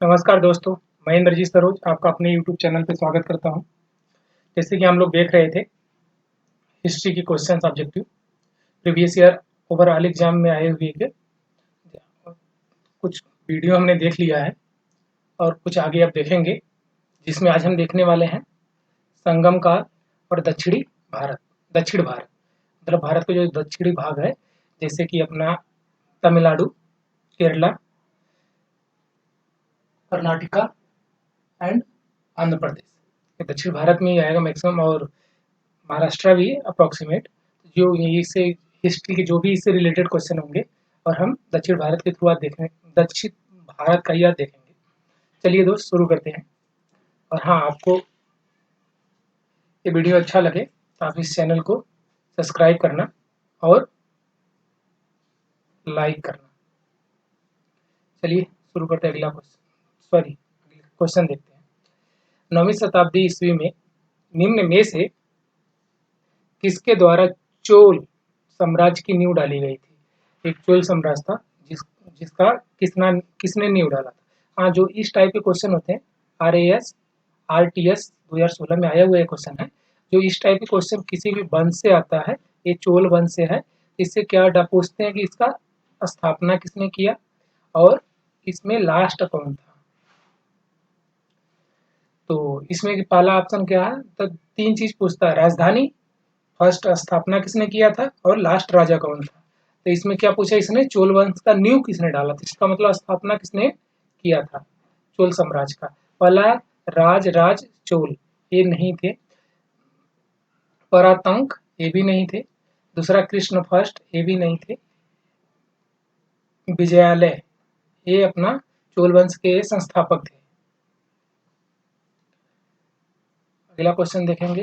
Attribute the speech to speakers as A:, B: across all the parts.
A: नमस्कार दोस्तों, मैं इंद्रजीत सरोज आपका अपने यूट्यूब चैनल पे स्वागत करता हूं। जैसे कि हम लोग देख रहे थे हिस्ट्री की question objective previous year overall exam में आए हुए के कुछ वीडियो हमने देख लिया है और कुछ आगे अब देखेंगे, जिसमें आज हम देखने वाले हैं संगम काल और दक्षिण भारत मतलब भारत का जो दक्षिणी भाग है, जैसे कि अपना तमिलनाडु, केरला, कर्नाटका एंड आंध्र प्रदेश। ये दक्षिण भारत में ही आएगा मैक्सिमम, और महाराष्ट्र भी अप्रॉक्सीमेट। जो इससे हिस्ट्री के जो भी इससे रिलेटेड क्वेश्चन होंगे और हम दक्षिण भारत के थ्रू आज देखें, दक्षिण भारत का ही आज देखेंगे। चलिए दोस्त शुरू करते हैं। और हाँ, आपको ये वीडियो अच्छा लगे तो आप इस चैनल को सब्सक्राइब करना और लाइक करना। चलिए शुरू करते हैं। अगला क्वेश्चन देखते हैं। 9वीं शताब्दी ईस्वी में निम्न में से किसके द्वारा चोल साम्राज्य की नींव डाली गई थी? एक चोल साम्राज्य था जिसका किसने नींव डाला था। हाँ, जो इस टाइप के क्वेश्चन होते हैं, RTS 2016 में आया हुआ एक क्वेश्चन है। जो इस टाइप के क्वेश्चन किसी भी वंश से आता है, ये चोल वंश से है। इससे क्या पूछते हैं कि इसका स्थापना किसने किया और इसमें लास्ट कौन था। तो इसमें पहला ऑप्शन क्या है, तो 3 चीज पूछता है। राजधानी, फर्स्ट स्थापना किसने किया था और लास्ट राजा कौन था। तो इसमें क्या पूछा, इसने चोल वंश का नींव किसने डाला था, इसका मतलब स्थापना किसने किया था चोल साम्राज्य का। पहला राज चोल, ये नहीं थे। परातंक, ये भी नहीं थे। दूसरा कृष्ण फर्स्ट, ये भी नहीं थे। विजयालय, ये अपना चोल वंश के संस्थापक थे। अगला क्वेश्चन देखेंगे।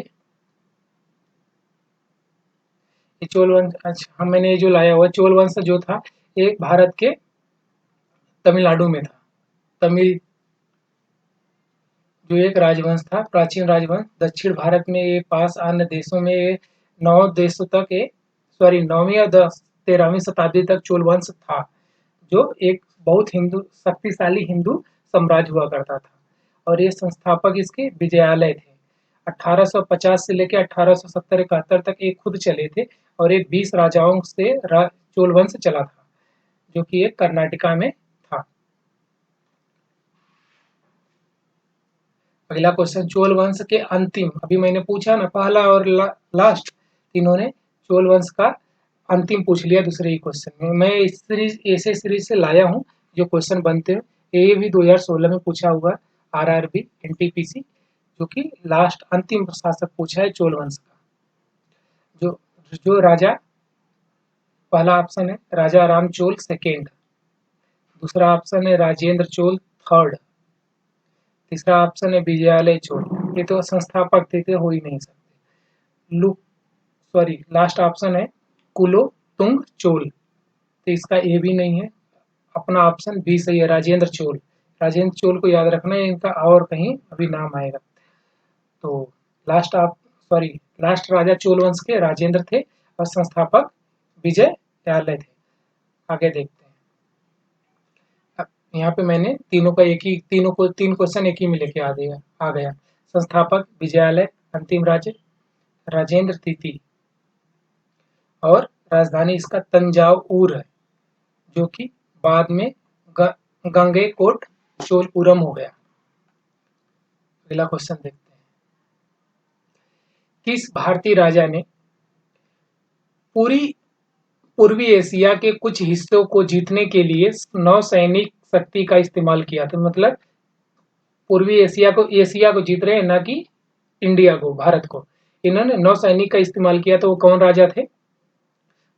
A: ये चोल वंश, अच्छा मैंने जो लाया हुआ चोल वंश जो था, ये भारत के तमिलनाडु में था। तमिल जो एक राजवंश था, प्राचीन राजवंश। दक्षिण भारत में ये पास अन्य देशों में ये 9 देशों तक, ये 9वीं या 13वीं शताब्दी तक चोल वंश था, जो एक बहुत शक्तिशाली हिंदू साम्राज्य हुआ करता था। और ये संस्थापक इसके विजयालय थे। 1850 से लेकर 1870-71 तक ये खुद चले थे और ये 20 राजाओं से चोल वंश चला था, जो कि एक कर्नाटका में था। अगला क्वेश्चन, चोल वंश के अंतिम, अभी मैंने पूछा ना पहला और लास्ट, इन्होंने चोल वंश का अंतिम पूछ लिया दूसरे ही क्वेश्चन में। मैं इस सीरीज ऐसे सीरीज से लाया हूँ जो क्वेश्चन बनते हैं। ये भी 2016 में पूछा हुआ RRB NTPC, जो कि लास्ट अंतिम शासक पूछा है चोल वंश का। जो जो राजा, पहला ऑप्शन है राजा राम चोल सेकेंड, दूसरा ऑप्शन है राजेंद्र चोल थर्ड, तीसरा ऑप्शन है विजयालय चोल। ये तो संस्थापक थे, हो ही नहीं सकते। लास्ट ऑप्शन है कुलोतुंग चोल, तो इसका ए भी नहीं है। अपना ऑप्शन बी सही है, राजेंद्र चोल। राजेंद्र चोल को याद रखना है, इनका और कहीं अभी नाम आएगा। तो लास्ट आप लास्ट राजा चोल वंश के राजेंद्र थे और संस्थापक विजयालय थे। आगे देखते हैं। यहाँ पे मैंने तीन क्वेश्चन एक ही में लेके आ गया। संस्थापक विजयालय, अंतिम राजा राजेंद्र तृतीय, और राजधानी इसका तंजावुर है, जो कि बाद में गंगेकोट चोलपुरम हो गया। अगला क्वेश्चन देखते हैं। किस भारतीय राजा ने पूर्वी एशिया के कुछ हिस्सों को जीतने के लिए नौसैनिक शक्ति का इस्तेमाल किया था? मतलब पूर्वी एशिया को जीत रहे हैं, ना कि इंडिया को, भारत को। इन्होंने नौसैनिक का इस्तेमाल किया, तो वो कौन राजा थे?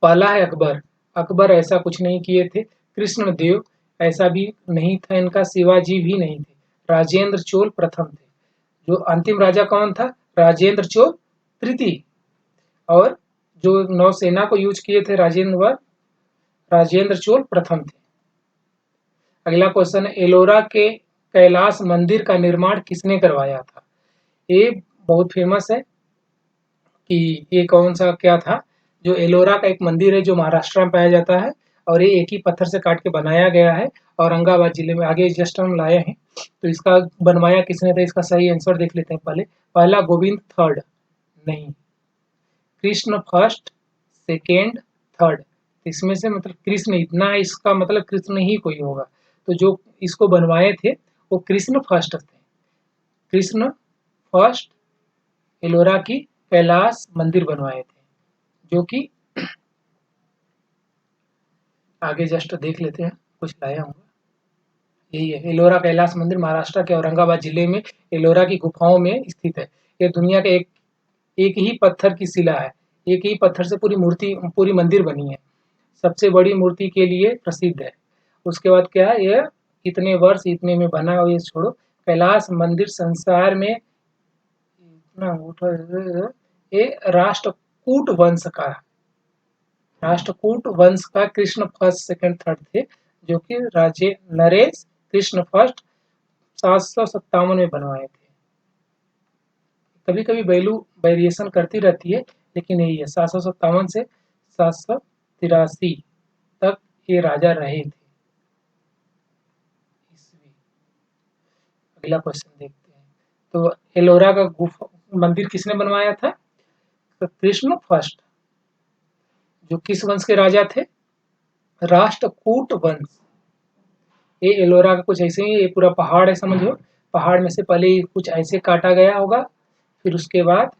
A: पहला है अकबर। अकबर ऐसा कुछ नहीं किए थे। कृष्णदेव ऐसा भी नहीं था इनका। शिवाजी भी नहीं थे। राजेंद्र चोल प्रथम थे। जो अंतिम राजा कौन था? राजेंद्र चोल तृतीय। और जो नौसेना को यूज किए थे राजेंद्र चोल प्रथम थे। अगला क्वेश्चन है, एलोरा के कैलाश मंदिर का निर्माण किसने करवाया था? ये बहुत फेमस है कि ये कौन सा क्या था। जो एलोरा का एक मंदिर है जो महाराष्ट्र में पाया जाता है, और ये एक ही पत्थर से काट के बनाया गया है। औरंगाबाद जिले में, आगे जस्ट हम लाए हैं, तो इसका बनवाया किसने था, इसका सही आंसर देख लेते हैं पहले। पहला गोविंद थर्ड, नहीं। Krishna first, second, third. इसमें से मतलब कृष्ण इतना है, इसका मतलब कृष्ण ही कोई होगा। तो जो इसको बनवाए थे वो कृष्ण फर्स्ट थे। कृष्ण फर्स्ट एलोरा की कैलाश मंदिर बनवाए थे, जो कि आगे जस्ट देख लेते हैं, कुछ लाया हूँ। यही है एलोरा कैलाश मंदिर, महाराष्ट्र के औरंगाबाद जिले में एलोरा की गुफाओं में स्थित है। ये दुनिया के एक ही पत्थर की शिला है, एक ही पत्थर से पूरी मंदिर बनी है। सबसे बड़ी मूर्ति के लिए प्रसिद्ध है। उसके बाद क्या है, ये कितने वर्ष इतने में बना, और ये छोड़ो। कैलाश मंदिर संसार में इतना ये राष्ट्रकूट वंश का कृष्ण फर्स्ट सेकंड थर्ड थे, जो कि राजे नरेश कृष्ण फर्स्ट 757 में बनवाए थे। कभी कभी वैल्यू वेरिएशन करती रहती है, लेकिन यही है 757 से 783 तक ये राजा रहे थे। अगला क्वेश्चन देखते हैं। तो एलोरा का गुफा मंदिर किसने बनवाया था, तो कृष्ण फर्स्ट, जो किस वंश के राजा थे, राष्ट्रकूट वंश। ये एलोरा का कुछ ऐसे ही, ये पूरा पहाड़ है समझो। पहाड़ में से पहले कुछ ऐसे काटा गया होगा, फिर उसके बाद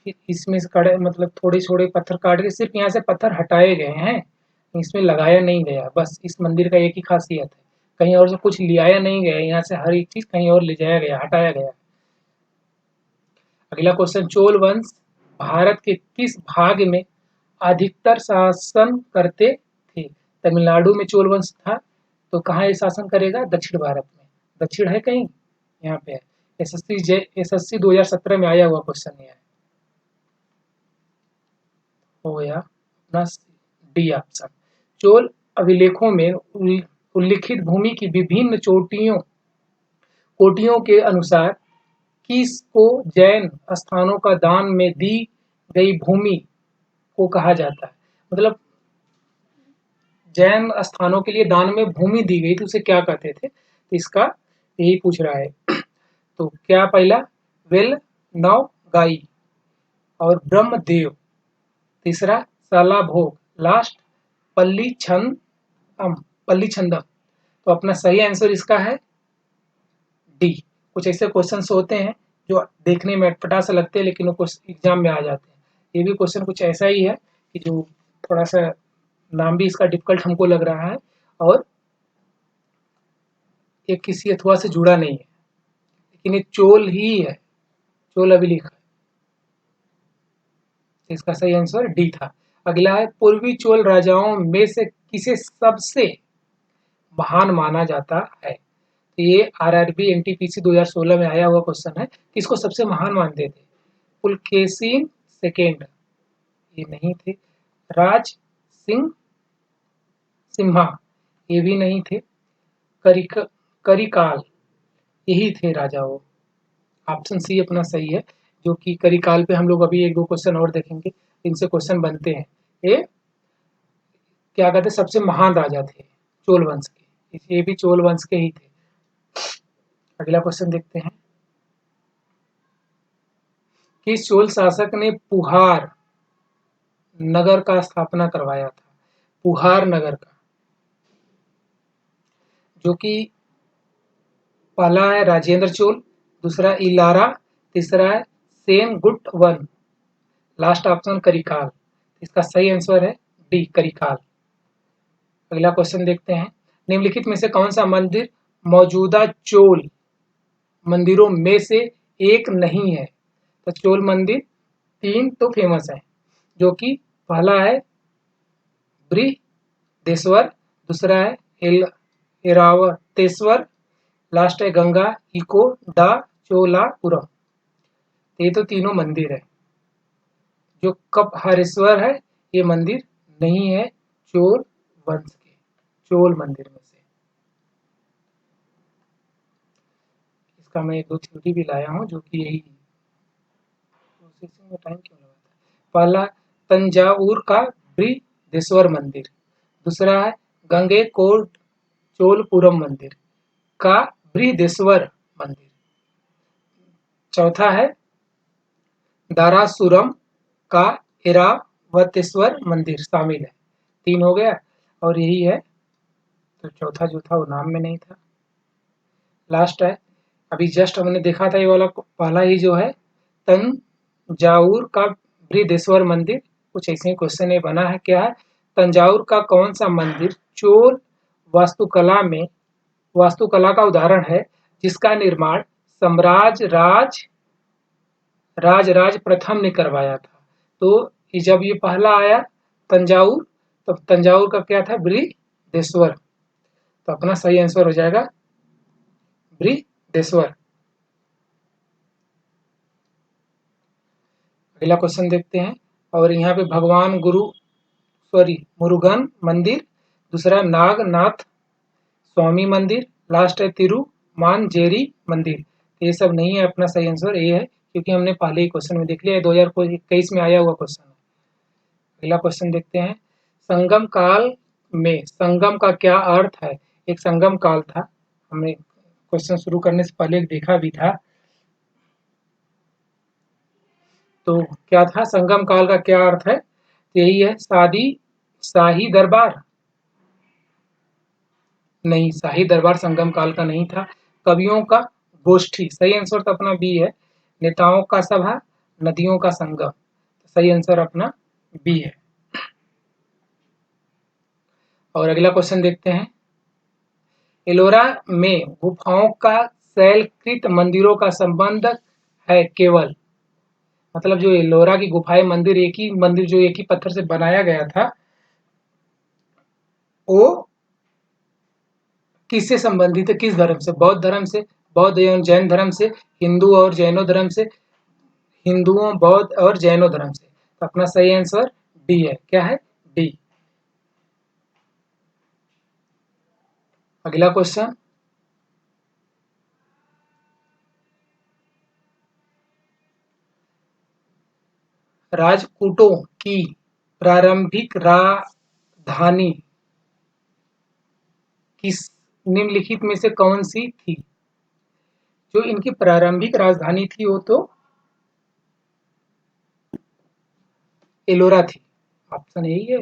A: फिर इसमें से कड़े मतलब थोड़े छोड़े पत्थर काट के सिर्फ यहाँ से पत्थर हटाए गए हैं, इसमें लगाया नहीं गया। बस इस मंदिर का एक ही खासियत है, कहीं और से कुछ लियाया नहीं गया, यहाँ से हर एक चीज कहीं और ले जाया गया, हटाया गया। अगला क्वेश्चन, चोल वंश भारत के किस भाग में अधिकतर शासन करते थे। तमिलनाडु में चोल वंश था, तो कहाँ ये शासन करेगा, दक्षिण भारत में। दक्षिण है कहीं, यहाँ पे है। एसएससी 2017 में आया हुआ क्वेश्चन ये है, हो गया अपना डी ऑप्शन। चोल अभिलेखों में उल्लिखित भूमि की विभिन्न कोटियों के अनुसार किसको जैन स्थानों का दान में दी गई भूमि को कहा जाता है। मतलब जैन स्थानों के लिए दान में भूमि दी गई, तो उसे क्या कहते थे, तो इसका यही पूछ रहा है। तो क्या पहला, वेल नौ गाई और ब्रह्मदेव। तीसरा, साला भोग। लास्ट, पल्ली छंदम पल्ली छंदम। तो अपना सही आंसर इसका है डी। कुछ ऐसे क्वेश्चंस होते हैं जो देखने में अटपटा सा लगते हैं, लेकिन वो एग्जाम में आ जाते हैं। ये भी क्वेश्चन कुछ ऐसा ही है कि जो थोड़ा सा नाम भी इसका डिफिकल्ट हमको लग रहा है, और ये किसी अथवा से जुड़ा नहीं है, लेकिन ये चोल ही है, चोल अभिलेख है। इसका सही आंसर डी था। अगला है, पूर्वी चोल राजाओं में से किसे सबसे महान माना जाता है। तो ये आरआरबी एनटीपीसी 2016 में आया हुआ क्वेश्चन है, किसको सबसे महान मानते थे। पुलकेशिन सेकेंड, ये नहीं थे। राज सिंह सिम्हा, ये भी नहीं थे। करिक करिकाल, यही थे राजा वो। ऑप्शन सी अपना सही है, जो कि करिकाल पे हम लोग अभी एक दो क्वेश्चन और देखेंगे, इनसे क्वेश्चन बनते हैं। ये क्या कहते, सबसे महान राजा थे चोल वंश के, ये भी चोल वंश के ही थे। अगला क्वेश्चन देखते हैं, किस चोल शासक ने पुहार नगर का स्थापना करवाया था। पुहार नगर का, जो कि पहला है राजेंद्र चोल, दूसरा इलारा, तीसरा है सेन वन, लास्ट ऑप्शन करिकाल। इसका सही आंसर है डी, करिकाल। अगला क्वेश्चन देखते हैं, निम्नलिखित में से कौन सा मंदिर मौजूदा चोल मंदिरों में से एक नहीं है। तो चोल मंदिर तीन तो फेमस है, जो कि पहला है बृहदेश्वर, दूसरा है ऐरावतेश्वर, लास्ट है गंगा इको दा चोलापुरम। ये तो तीनों मंदिर है। जो कपहरेश्वर है, ये मंदिर नहीं है चोल वंश के, चोल मंदिर में से। इसका मैं एक दो थ्योरी भी लाया हूँ, जो कि यही प्रोसेसिंग में टाइम क्यों लगाता है। पहला तंजावुर का बृहदेश्वर मंदिर, दूसरा है गंगेकोट चोलपुरम मंदिर का बृहदेश्वर मंदिर। चौथा है दारासुरम का ऐरावतेश्वर मंदिर शामिल है। 3 हो गया और यही है, तो चौथा जो था वो नाम में नहीं था। लास्ट है, अभी जस्ट हमने देखा था ये वाला पहला ही जो है तंजावुर का बृहदेश्वर मंदिर, कुछ ऐसे ही क्वेश्चन ये बना है। क्या है? तंजावुर का कौन सा मंदिर चोल वास्तुकला का उदाहरण है जिसका निर्माण सम्राट राजराज प्रथम ने करवाया था। तो जब ये पहला आया तंजावुर, तो तंजावुर का क्या था? बृहदेश्वर। तो अपना सही आंसर हो जाएगा बृहदेश्वर। अगला क्वेश्चन देखते हैं, और यहाँ पे भगवान मुरुगन मंदिर, दूसरा नागनाथ स्वामी मंदिर, लास्ट है तिरुमांजेरी मंदिर। ये सब नहीं है, अपना सही आंसर ये है, क्योंकि हमने पहले ही क्वेश्चन में देख लिया है, 2021 में आया हुआ क्वेश्चन है। अगला क्वेश्चन देखते हैं, संगम काल में संगम का क्या अर्थ है? एक संगम काल था, हमने क्वेश्चन शुरू करने से पहले देखा भी था। तो क्या था संगम काल का क्या अर्थ है? यही है शाही दरबार। नहीं, शाही दरबार संगम काल का नहीं था। कवियों का गोष्ठी, सही आंसर तो अपना बी है। नेताओं का सभा, नदियों का संगम, सही आंसर अपना बी है। और अगला क्वेश्चन देखते हैं, एलोरा में गुफाओं का शैलकृत मंदिरों का संबंध है केवल, मतलब जो एलोरा की गुफाएं मंदिर जो एक ही पत्थर से बनाया गया था, वो किससे संबंधित है? किस धर्म से? बौद्ध धर्म से, बौद्ध एवं जैन धर्म से, हिंदू और जैनों धर्म से, हिंदुओं, बौद्ध और जैनों धर्म से। तो अपना सही आंसर डी है। क्या है? डी। अगला क्वेश्चन, राजपूतों की प्रारंभिक राजधानी किस निम्नलिखित में से कौन सी थी? जो इनकी प्रारंभिक राजधानी थी वो तो एलोरा थी, ऑप्शन यही है।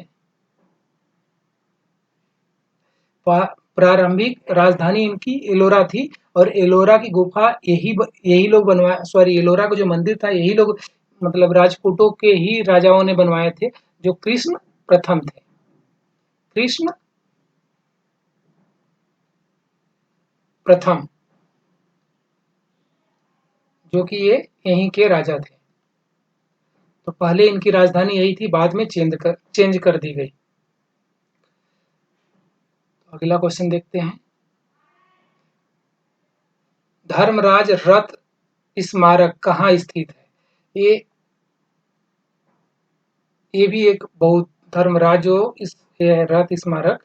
A: प्रारंभिक राजधानी इनकी एलोरा थी, और एलोरा की गुफा यही लोग बनवाए, सॉरी, एलोरा का जो मंदिर था यही लोग, मतलब राजपूतों के ही राजाओं ने बनवाए थे, जो कृष्ण प्रथम थे। कृष्ण प्रथम, जो कि ये यहीं के राजा थे। तो पहले इनकी राजधानी यही थी, बाद में चेंज कर दी गई। तो अगला क्वेश्चन देखते हैं, धर्मराज रथ स्मारक कहाँ स्थित है? ये भी एक बहुत धर्मराज जो ये रथ स्मारक,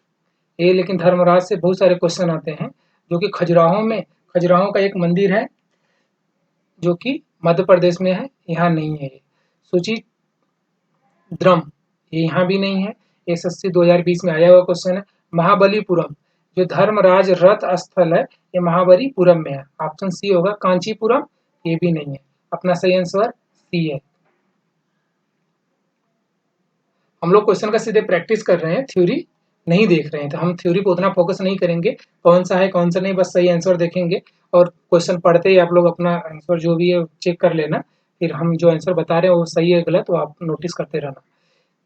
A: ये लेकिन धर्मराज से बहुत सारे क्वेश्चन आते हैं, जो कि खजुराहो का एक मंदिर है जो कि मध्य प्रदेश में है, यहाँ नहीं है। सूची द्रम, ये यहाँ भी नहीं है। एसएससी 2020 में आया हुआ क्वेश्चन है। महाबलीपुरम, जो धर्मराज रथ स्थल है, ये महाबलीपुरम में है, ऑप्शन सी होगा। कांचीपुरम, ये भी नहीं है, अपना सही आंसर सी है। हम लोग क्वेश्चन का सीधे प्रैक्टिस कर रहे हैं, थ्योरी नहीं देख रहे हैं, तो हम थ्योरी पर उतना फोकस नहीं करेंगे, कौन सा है कौन सा नहीं, बस सही आंसर देखेंगे। और क्वेश्चन पढ़ते ही आप लोग अपना आंसर जो भी है चेक कर लेना, फिर हम जो आंसर बता रहे हैं वो सही है गलत, वो आप नोटिस करते रहना।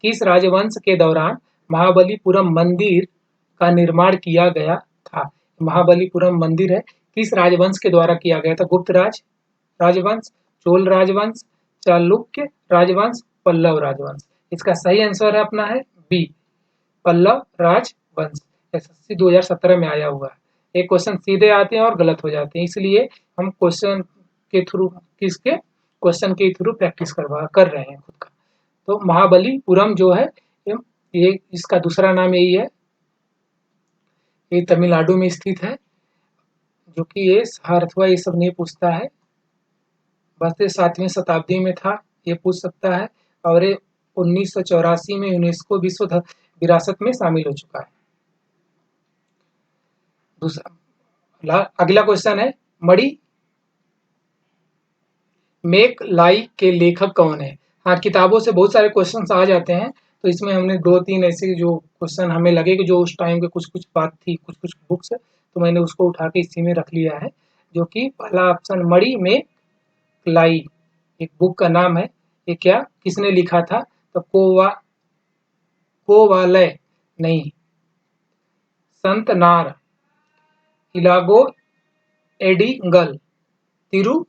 A: किस राजवंश के दौरान महाबलीपुरम मंदिर का निर्माण किया गया था? महाबलीपुरम मंदिर है, किस राजवंश के द्वारा किया गया था? गुप्त राजवंश, चोल राजवंश, चालुक्य राजवंश, पल्लव राजवंश। इसका सही आंसर है अपना है बी, पल्लव राजवंश। एसएससी 2017 में आया हुआ है। एक क्वेश्चन सीधे आते हैं और गलत हो जाते हैं, इसलिए हम क्वेश्चन के थ्रू प्रैक्टिस कर रहे हैं खुद का। तो महाबलीपुरम जो है, ये इसका दूसरा नाम यही है, ये तमिलनाडु में स्थित है, जो कि ये हारथुआ ये सब नहीं पूछता है, बस ये 7वीं शताब्दी में था, ये पूछ सकता है, और ये 1984 में यूनेस्को विरासत में शामिल हो चुका है। दूसरा अगला क्वेश्चन है, मणि मेक लाई के लेखक कौन है? हाँ, किताबों से बहुत सारे क्वेश्चंस आ जाते हैं, तो इसमें हमने 2-3 ऐसे जो क्वेश्चन हमें लगे कि जो उस टाइम के कुछ-कुछ बात थी, कुछ-कुछ बुक्स, तो मैंने उसको उठा के इसी में रख लिया है, जो कि पहला ऑप्शन मणि मेक लाई एक बुक का नाम है। ये क्या किसने लिखा था? तो कोवालय नहीं, संत नार, इलागो एडिंगल, तिरु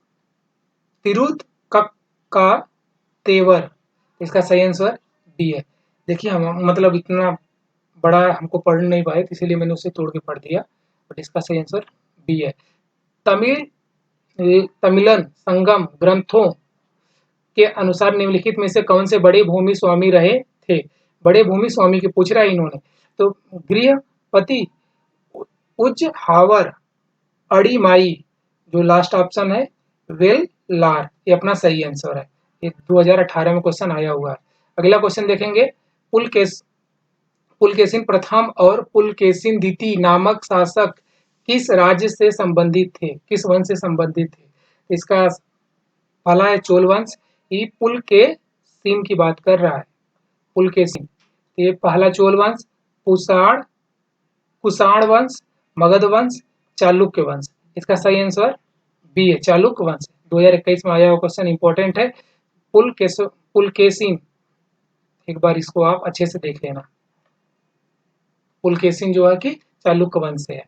A: तिरुतकक्का तेवर। इसका सही आंसर बी है। देखिए हम मतलब इतना बड़ा हमको पढ़ नहीं पाए, तो इसीलिए मैंने उसे तोड़ के पढ़ दिया, बट इसका सही आंसर बी है। तमिल तमिलन संगम ग्रंथों के अनुसार निम्नलिखित में से कौन से बड़े भूमि स्वामी रहे थे? बड़े भूमि स्वामी के पूछ रहा है इन्होंने। तो गृहपति उजहावर अड़ीमाई, जो लास्ट ऑप्शन है वेललार, ये अपना सही आंसर है। ये 2018 में क्वेश्चन आया हुआ है। अगला क्वेश्चन देखेंगे, पुलकेश पुलकेशिन प्रथम और पुलकेशिन द्वितीय नामक शासक किस राज्य से संबंधित थे? किस वंश से संबंधित थे? इसका पहला है चोल वंश। ये पुलकेशिन की बात कर रहा है, पुलकेशिन। ये पहला चोल वंश, कुषाण कुषाण वंश, मगध वंश, चालुक्य वंश। इसका सही आंसर बी है, चालुक्य वंश। 2021 में आया हुआ क्वेश्चन इंपॉर्टेंट है। पुलकेशिन, एक बार इसको आप अच्छे से देख लेना। पुलकेशिन जो है कि चालुक्य वंश से है।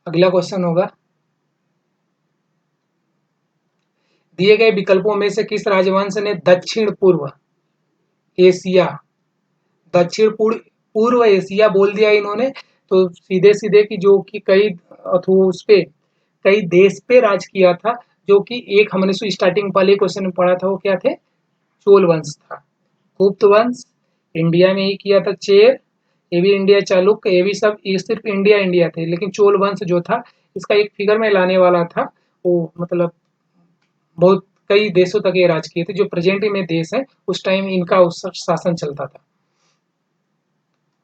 A: अगला क्वेश्चन होगा, दिए गए विकल्पों में से किस राजवंश ने दक्षिण पूर्व एशिया दक्षिण पूर्व एशिया बोल दिया इन्होंने, तो सीधे सीधे कि जो कि कई उस पे कई देश पे राज किया था, जो कि एक हमने स्टार्टिंग पहले क्वेश्चन में पढ़ा था, वो क्या थे? चोल वंश था। गुप्त वंश इंडिया में ही किया था, चेर, ये भी इंडिया, चालुक्य, ये भी सब, ये सिर्फ इंडिया इंडिया थे, लेकिन चोल वंश जो था इसका एक फिगर में लाने वाला था, वो मतलब बहुत कई देशों तक ये राज किए थे, जो प्रेजेंट में देश है, उस टाइम इनका उस शासन चलता था।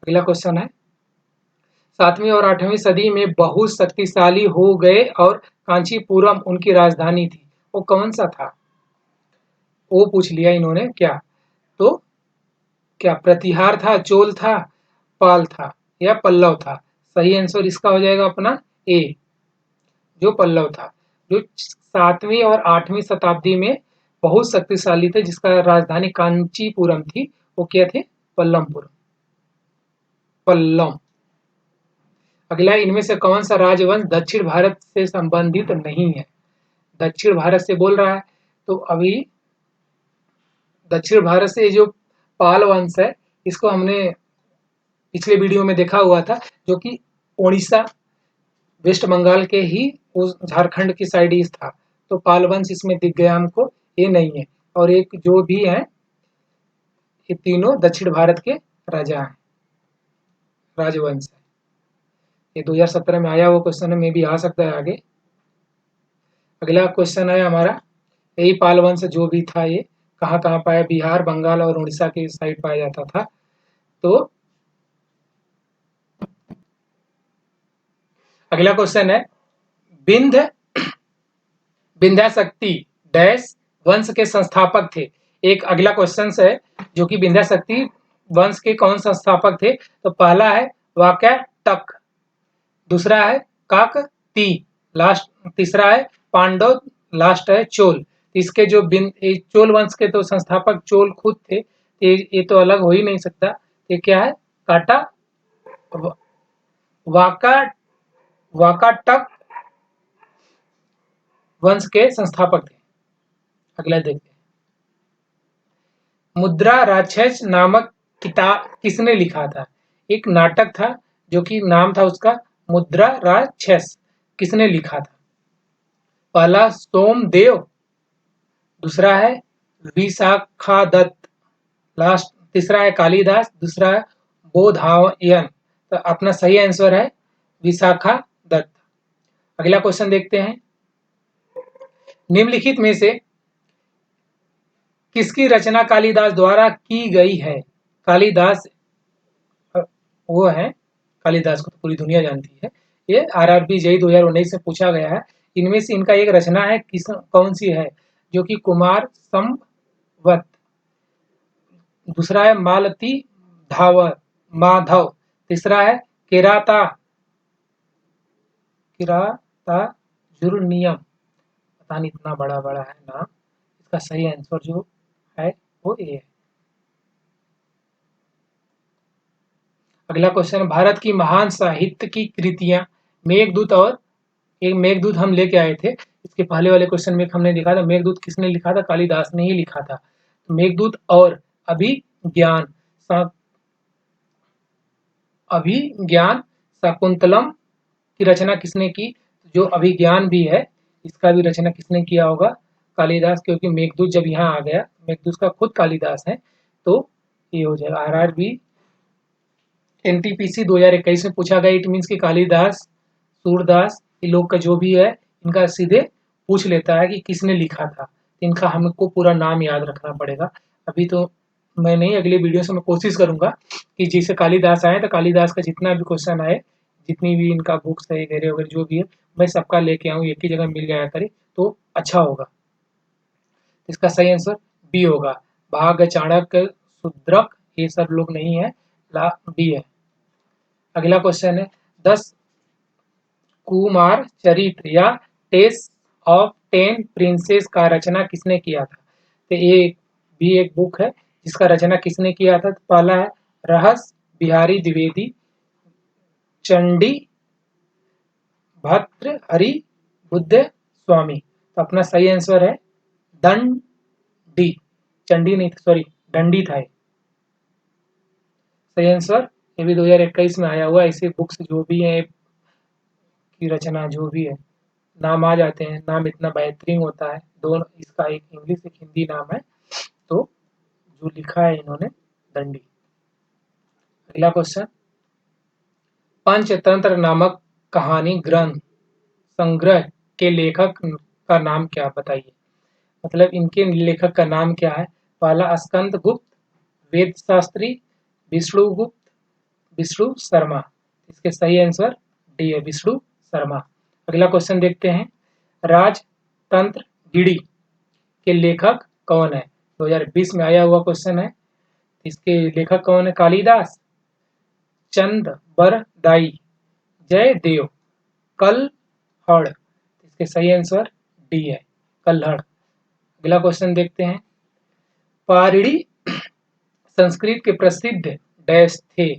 A: अगला क्वेश्चन है, 7वीं और 8वीं सदी में बहुत शक्तिशाली हो गए और कांचीपुरम उनकी राजधानी थी, वो कौन सा था? वो पूछ लिया इन्होंने क्या? तो क्या प्रतिहार था, चोल था, पाल था, या पल्लव था? सही आंसर इसका हो जाएगा अपना ए, जो पल्लव था। जो 7वीं और 8वीं शताब्दी में बहुत शक्तिशाली थे, जिसका राजधानी कांचीपुरम थी, वो क्या थे? पल्लमपुरम, पल्लम। अगला, इनमें से कौन सा राजवंश दक्षिण भारत से संबंधित नहीं है? दक्षिण भारत से बोल रहा है, तो अभी दक्षिण भारत से जो पाल वंश है, इसको हमने पिछले वीडियो में देखा हुआ था, जो कि ओडिशा, वेस्ट बंगाल के ही उस झारखंड की साइड ही था, तो पाल वंश इसमें दिख गया हमको, ये नहीं है। और एक जो भी है, ये तीनों दक्षिण भारत के राजा हैं, राजवंश है। ये 2017 में आया हुआ क्वेश्चन है, में भी आ सकता है आगे। अगला क्वेश्चन है हमारा, यही पाल वंश जो भी था, ये कहाँ कहाँ पाया? बिहार, बंगाल और उड़ीसा के साइड पाया जाता था। तो अगला क्वेश्चन है, विंध्य विंध्याशक्ति डैश वंश के संस्थापक थे? एक अगला क्वेश्चन है, जो कि विंध्याशक्ति वंश के कौन संस्थापक थे? तो पहला है वाक्यटक, दूसरा है काकती, लास्ट तीसरा है पांडव, लास्ट है चोल। इसके जो चोल वंश के तो संस्थापक चोल खुद थे, ये तो अलग हो ही नहीं सकता। ये क्या है? काटा वाका वाकाटक वंश के संस्थापक थे। अगला देखते हैं, मुद्रा राक्षस नामक किताब किसने लिखा था? एक नाटक था, जो कि नाम था उसका मुद्रा राक्षस, किसने लिखा था? पहला सोमदेव, दूसरा है विशाखादत्त, लास्ट तीसरा है कालिदास, दूसरा है बोधायन। तो अपना सही आंसर है विशाखादत्त। अगला क्वेश्चन देखते हैं, निम्नलिखित में से किसकी रचना कालिदास द्वारा की गई है? कालिदास वो है कालिदास को तो पूरी दुनिया जानती है। ये आरआरबी जेईई 2019 से पूछा गया है। इनमें से इनका एक रचना है किस कौन सी है जो कि कुमार संवत, दूसरा है मालती धावर माधव, तीसरा है किराता किराता जुर्नियम। पता नहीं इतना बड़ा बड़ा है नाम। इसका सही आंसर जो है वो ए है। अगला क्वेश्चन, भारत की महान साहित्य की कृतियां मेघदूत और एक मेघदूत हम लेके आए थे। इसके पहले वाले क्वेश्चन में हमने देखा था मेघदूत किसने लिखा था, कालिदास ने ही लिखा था। तो मेघदूत और अभिज्ञान अभिज्ञान शाकुंतलम की रचना किसने की? जो अभिज्ञान भी है इसका भी रचना किसने किया होगा? कालिदास, क्योंकि मेघदूत जब यहाँ आ गया, मेघदूत का खुद कालिदास है, तो ये हो जाएगा। आरआरबी एनटीपीसी 2021 में पूछा गया। इट मीन्स कि कालिदास, सूरदास, ये लोग का जो भी है इनका सीधे पूछ लेता है कि किसने लिखा था। इनका हमको पूरा नाम याद रखना पड़ेगा। अभी तो मैं नहीं, अगले वीडियो से मैं कोशिश करूंगा कि जैसे कालिदास आए तो कालिदास का जितना भी क्वेश्चन आए, जितनी भी इनका बुक्स है वगैरह वगैरह जो भी है, मैं सबका लेके आऊँ, एक ही जगह मिल जाया करे तो अच्छा होगा। इसका सही आंसर बी होगा। भाग, चाणक्य, शूद्रक ये सब लोग नहीं है, ला बी है। अगला क्वेश्चन है 10 कुमार चरित्र या टेस्ट ऑफ 10 प्रिंसेस का रचना किसने किया था? तो ये भी एक बुक है जिसका रचना किसने किया था। तो पहला है रहस बिहारी द्विवेदी, चंडी भर्तृहरि बुद्ध स्वामी। तो अपना सही आंसर है दंडी, चंडी नहीं, सॉरी दंडी था ये सही आंसर। ये भी 2021 में आया हुआ। ऐसे बुक्स जो भी है की रचना जो भी है, नाम आ जाते हैं, नाम इतना बेहतरीन होता है। दोनों, इसका एक इंग्लिश एक हिंदी नाम है। तो जो लिखा है इन्होंने दंडी। अगला क्वेश्चन, पंचतंत्र नामक कहानी ग्रंथ संग्रह के लेखक का नाम क्या, बताइए। मतलब इनके लेखक का नाम क्या है? पहला स्कंद गुप्त, वेद शास्त्री, विष्णुगुप्त, विष्णु शर्मा। इसके सही आंसर डी है, विष्णु शर्मा। अगला क्वेश्चन देखते हैं, राजतंत्र गिड़ी के लेखक कौन है? 2020 में आया हुआ क्वेश्चन है। इसके लेखक कौन है? कालिदास, चंद बरदाई, जयदेव, कल्हड़। इसके सही आंसर डी है, कल्हड़। अगला क्वेश्चन देखते हैं, पारिणी संस्कृत के प्रसिद्ध डैश थे।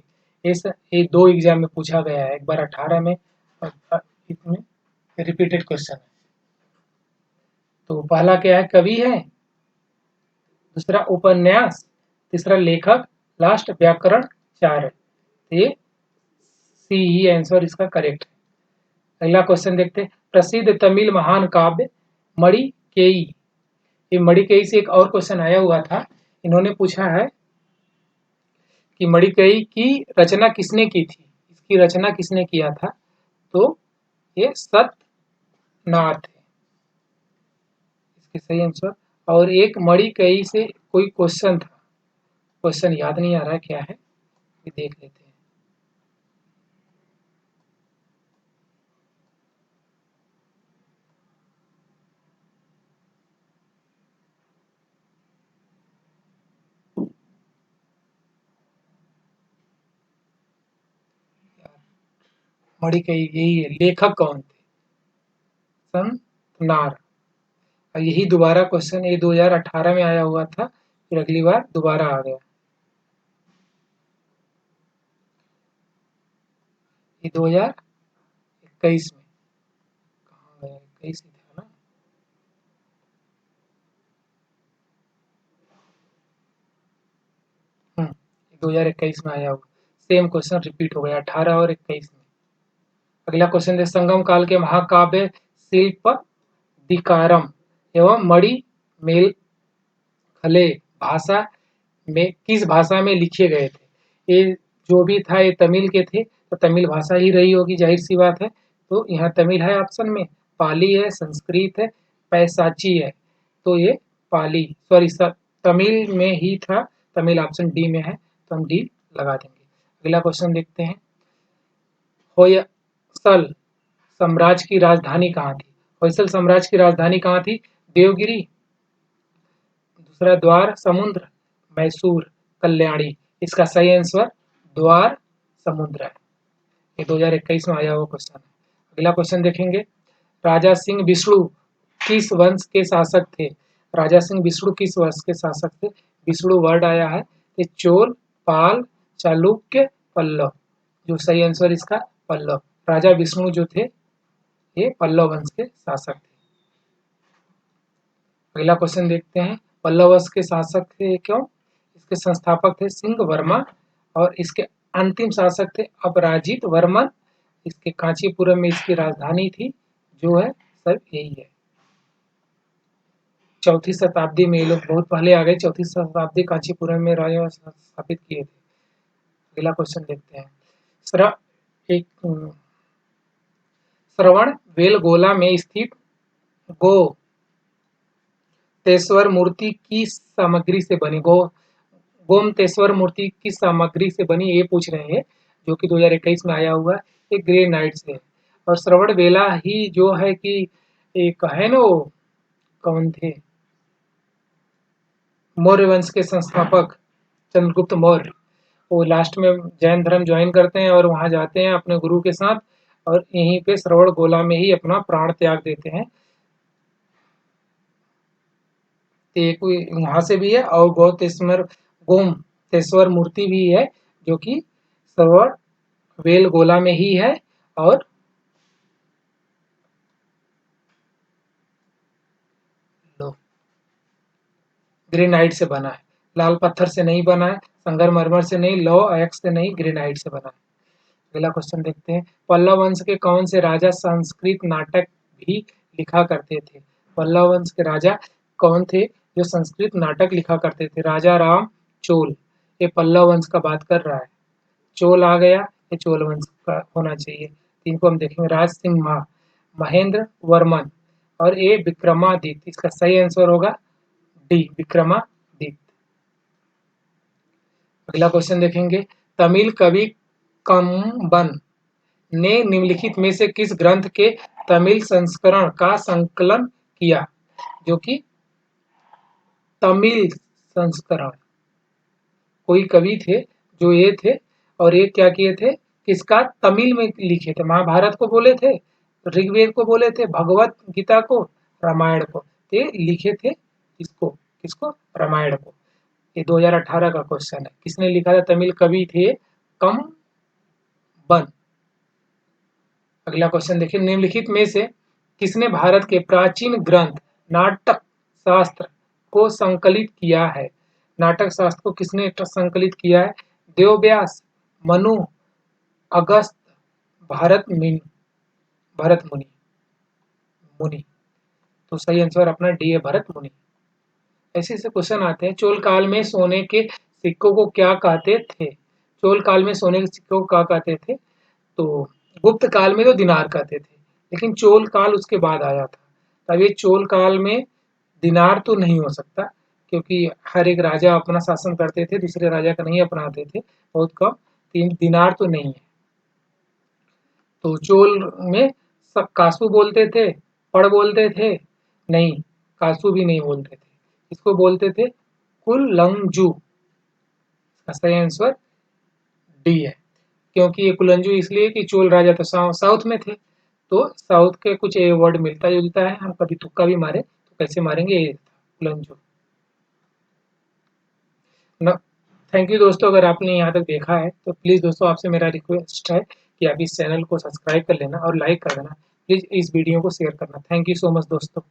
A: ये दो एग्जाम में पूछा गया है, एक बार 18 में और इसमें रिपीटेड क्वेश्चन है। तो पहला क्या है? कवि है, दूसरा उपन्यास, तीसरा लेखक, लास्ट व्याकरण, चार है। तो ये सी ही आंसर इसका करेक्ट है। अगला क्वेश्चन देखते हैं, प्रसिद्ध तमिल महान काव्य मणिकेयी। ये मणिकेयी से एक और क्वेश्चन आया हुआ था। इन्होंने पूछा है कि मणिकेयी की रचना किसने की थी, इसकी रचना किसने किया था? तो ये सत्यनाथ है इसके सही आंसर। और एक मणिकेयी से कोई क्वेश्चन था, क्वेश्चन याद नहीं आ रहा है क्या है, ये देख लेते हैं। मणिकेयी यही है, लेखक कौन थे? संतनार। और यही दोबारा क्वेश्चन ये 2018 में आया हुआ था, फिर अगली बार दोबारा आ गया। ये 2021 में, कहाँ गया, 21 ही था ना। हम्म, 2021 में आया हुआ। सेम क्वेश्चन रिपीट हो गया 18 और 21 में। अगला क्वेश्चन है, संगम काल के महाकाव्य शिल्प दिकारम एवं मणि मेल खले भाषा में किस भाषा में लिखे गए थे? ये जो भी था ये तमिल के थे, तो तमिल भाषा ही रही होगी, जाहिर सी बात है। तो यहाँ तमिल है ऑप्शन में, पाली है, संस्कृत है, पैसाची है। तो ये पाली, सॉरी तमिल में ही था, तमिल ऑप्शन डी में है, तो हम डी लगा देंगे। अगला क्वेश्चन देखते हैं। होयसल साम्राज्य की राजधानी कहाँ थी? होयसल साम्राज्य की राजधानी कहाँ थी? देवगिरी, दूसरा द्वार समुद्र, मैसूर, कल्याणी। इसका सही आंसर द्वार समुद्र है। ये 2021 में आया हुआ क्वेश्चन है। अगला क्वेश्चन देखेंगे। राजा सिंह विष्णु किस वंश के शासक थे? राजा सिंह विष्णु किस वंश के शासक थे? विष्णु वर्ड आया है, ये चोल, पाल, चालुक्य, पल्लव। जो सही आंसर इसका पल्लव। राजा विष्णु जो थे ये पल्लव वंश के शासक थे। अगला क्वेश्चन देखते हैं। पल्लव वंश के शासक थे क्यों? इसके संस्थापक थे सिंह वर्मा और इसके अंतिम शासक थे अपराजित वर्मन। इसके कांचीपुरम में इसकी राजधानी थी, जो है सब यही है। 4वीं शताब्दी में ये लोग बहुत पहले आ गए। 4वीं शताब्दी कांचीपुरम में राजा स्थापित किए थे। अगला क्वेश्चन देखते हैं। श्रवण बेलगोला में स्थित गोमतेश्वर मूर्ति की सामग्री से बनी गोमतेश्वर मूर्ति किस सामग्री से बनी, ये पूछ रहे हैं, जो कि 2021 में आया हुआ है। ये ग्रेनाइट से है। और श्रवण बेला ही जो है कि एक है ना, वो कौन थे, मौर्य वंश के संस्थापक चंद्रगुप्त मौर्य। वो लास्ट में जैन धर्म ज्वाइन करते हैं और वहां जाते हैं अपने गुरु के साथ और यहीं पे श्रवण गोला में ही अपना प्राण त्याग देते हैं। एक वहां से भी है और गोमतेश्वर मूर्ति भी है, जो कि श्रवण बेलगोला में ही है और ग्रेनाइट से बना है। लाल पत्थर से नहीं बना है, संगमरमर से नहीं, लौह अयस्क से नहीं, ग्रेनाइट से बना है। अगला क्वेश्चन देखते हैं। पल्लव वंश के कौन से राजा संस्कृत नाटक भी लिखा करते थे? पल्लव वंश के राजा कौन थे जो संस्कृत नाटक लिखा करते थे? राजा राम चोल। ये पल्लव वंश का बात कर रहा है। चोल आ गया, ये चोल वंश का होना चाहिए। इनको हम देखेंगे। राज सिंह महेंद्र वर्मन और ये विक्रमादित्य। इसका सही आंसर होगा डी, विक्रमादित्य। अगला क्वेश्चन देखेंगे। तमिल कवि कंबन ने निम्नलिखित में से किस ग्रंथ के तमिल संस्करण का संकलन किया? जो कि तमिल संस्करण, कोई कवि थे जो ये थे और ये क्या किए थे, किसका तमिल में लिखे थे। महाभारत को बोले थे, ऋग्वेद को बोले थे, भगवत गीता को, रामायण को। ये लिखे थे किसको? किसको? रामायण को। ये 2018 का क्वेश्चन है। किसने लिखा था? तमिल कवि थे कंबन। अगला क्वेश्चन देखिए। निम्नलिखित में से किसने भारत के प्राचीन ग्रंथ नाटक शास्त्र को संकलित किया है? नाटक शास्त्र को किसने संकलित किया है? देवव्यास, मनु, अगस्त, भरत मुनि। तो सही आंसर अपना डी है, भरत मुनि। ऐसे ऐसे क्वेश्चन आते हैं। चोल काल में सोने के सिक्कों को क्या कहते थे? चोल काल में सोने के सिक्कों को क्या कहते थे? तो गुप्त काल में तो दिनार कहते थे, लेकिन चोल काल उसके बाद आया था। तब ये चोल काल में दिनार तो नहीं हो सकता, क्योंकि हर एक राजा अपना शासन करते थे, दूसरे राजा का नहीं अपनाते थे, बहुत कम। दिनार तो नहीं है। तो चोल में सब कासू बोलते थे, पड़ बोलते थे, नहीं, कासू भी नहीं बोलते थे। इसको बोलते थे कुलंजू। इसका सही आंसर डी है, क्योंकि ये कुलंजू इसलिए कि चोल राजा तो साउथ में थे, तो साउथ के कुछ ये वर्ड मिलता जुलता है। हम कभी तुक्का भी मारे तो कैसे मारेंगे, ये कुलंजू। थैंक यू दोस्तों। अगर आपने यहाँ तक देखा है तो प्लीज़ दोस्तों, आपसे मेरा रिक्वेस्ट है कि आप इस चैनल को सब्सक्राइब कर लेना और लाइक कर देना। प्लीज़ इस वीडियो को शेयर करना। थैंक यू सो मच दोस्तों।